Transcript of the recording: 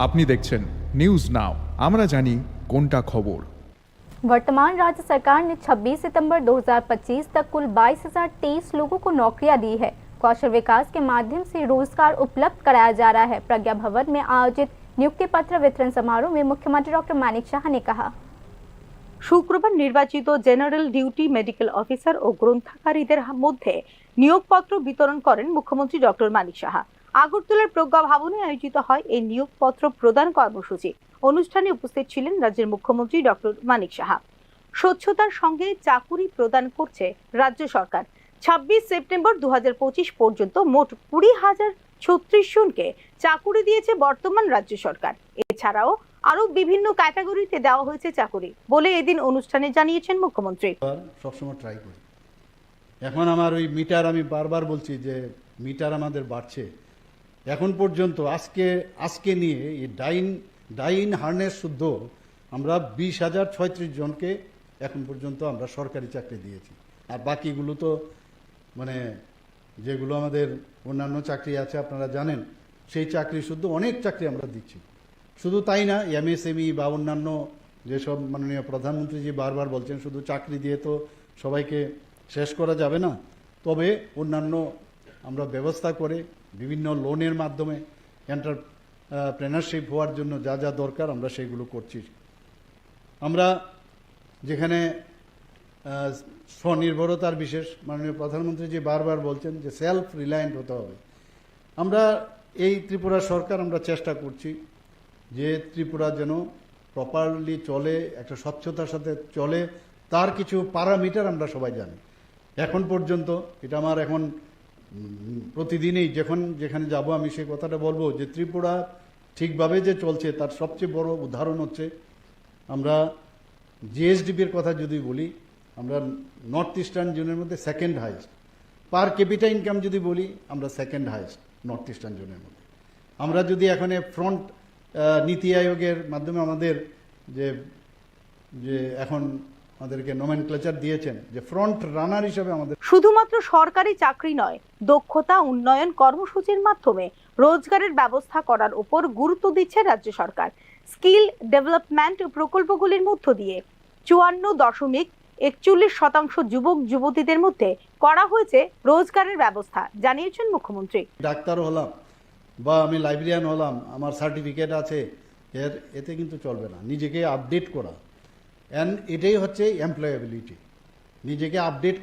আপনি দেখছেন news now আমরা জানি কোনটা খবর। वर्तमान राज्य सरकार ने 26 सितंबर 2025 तक कुल 22,023 लोगों को नौकरियां दी है। कौशल विकास के माध्यम से रोजगार उपलब्ध कराया जा रहा है। प्रज्ञा भवन में आयोजित नियुक्ति पत्र वितरण समारोह में मुख्यमंत्री डॉक्टर मानिक शाह ने कहा। শুক্রবার নির্বাচিত জেনারেল ডিউটি মেডিকেল অফিসার ও গ্রন্থাগারীদের মধ্যে নিয়োগপত্র বিতরণ করেন মুখ্যমন্ত্রী ডক্টর মানিক সাহা। আগরতলার প্রজ্ঞা ভবনে আয়োজিত হয় এই নিয়োগপত্র প্রদান কর্মসূচি। অনুষ্ঠানে উপস্থিত ছিলেন রাজ্যের মুখ্যমন্ত্রী ডক্টর মানিক সাহা। স্বচ্ছতার সঙ্গে চাকুরি প্রদান করছে রাজ্য সরকার। 26 সেপ্টেম্বর 2025 পর্যন্ত মোট 20,036 জনকে চাকুরি দিয়েছে বর্তমান রাজ্য সরকার। এছাড়াও আরো বিভিন্ন ক্যাটাগরিতে দেওয়া হয়েছে চাকুরি বলে এদিন অনুষ্ঠানে জানিয়েছেন মুখ্যমন্ত্রী। সবসময় ট্রাই করি। এখন আমার ওই মিটার, আমি বারবার বলছি যে মিটার আমাদের বাড়ছে। এখন পর্যন্ত আজকে নিয়ে এই ডাইন হার্নেস শুদ্ধ আমরা 20,036 জনকে এখন পর্যন্ত আমরা সরকারি চাকরি দিয়েছি। আর বাকিগুলো তো মানে যেগুলো আমাদের অন্যান্য চাকরি আছে আপনারা জানেন, সেই চাকরি শুদ্ধ অনেক চাকরি আমরা দিচ্ছি। শুধু তাই না, এমএসএমই বা অন্যান্য যেসব মাননীয় প্রধানমন্ত্রীজি বারবার বলছেন শুধু চাকরি দিয়ে তো সবাইকে শেষ করা যাবে না, তবে অন্যান্য আমরা ব্যবস্থা করে বিভিন্ন লোনের মাধ্যমে এন্টারপ্রেনারশিপ হওয়ার জন্য যা যা দরকার আমরা সেগুলো করছি। আমরা যেখানে স্বনির্ভরতার বিশেষ মাননীয় প্রধানমন্ত্রীজি বারবার বলছেন যে সেলফ রিলায়েন্ট হতে হবে। আমরা এই ত্রিপুরা সরকার আমরা চেষ্টা করছি যে ত্রিপুরা যেন প্রপারলি চলে, একটা স্বচ্ছতার সাথে চলে, তার কিছু প্যারামিটার আমরা সবাই জানি। এখন পর্যন্ত এটা আমার এখন প্রতিদিনই যেখানে যাব আমি সেই কথাটা বলবো যে ত্রিপুরা ঠিকভাবে যে চলছে তার সবচেয়ে বড় উদাহরণ হচ্ছে আমরা জিএসডিপির কথা যদি বলি, আমরা নর্থ ইস্টার্ন জোনের মধ্যে second highest. Per capita income যদি বলি আমরা সেকেন্ড হাইস্ট নর্থ ইস্টার্ন জোনের মধ্যে। আমরা যদি এখন ফ্রন্ট নীতি আয়োগের মাধ্যমে আমাদের যে এখন আমাদেরকে নোমেনক্লেচার দিয়েছেন যে ফ্রন্ট রানার হিসেবে আমাদের শুধুমাত্র সরকারি চাকরি নয়, দক্ষতা উন্নয়ন কর্মসূচির মাধ্যমে রোজগারের ব্যবস্থা করার উপর গুরুত্ব দিচ্ছে রাজ্য সরকার। স্কিল ডেভেলপমেন্ট প্রকল্পগুলির মধ্য দিয়ে 54.41% যুবক যুবতীদের মধ্যে করা হয়েছে রোজগারের ব্যবস্থা, জানিয়েছেন মুখ্যমন্ত্রী। ডাক্তার হলাম বা আমি লাইব্রেরিয়ান হলাম, আমার সার্টিফিকেট আছে, এতে কিন্তু চলবে না। নিজেকে আপডেট করা, এটাই হচ্ছে এমপ্লয়েবিলিটি, নিজেকে আপডেট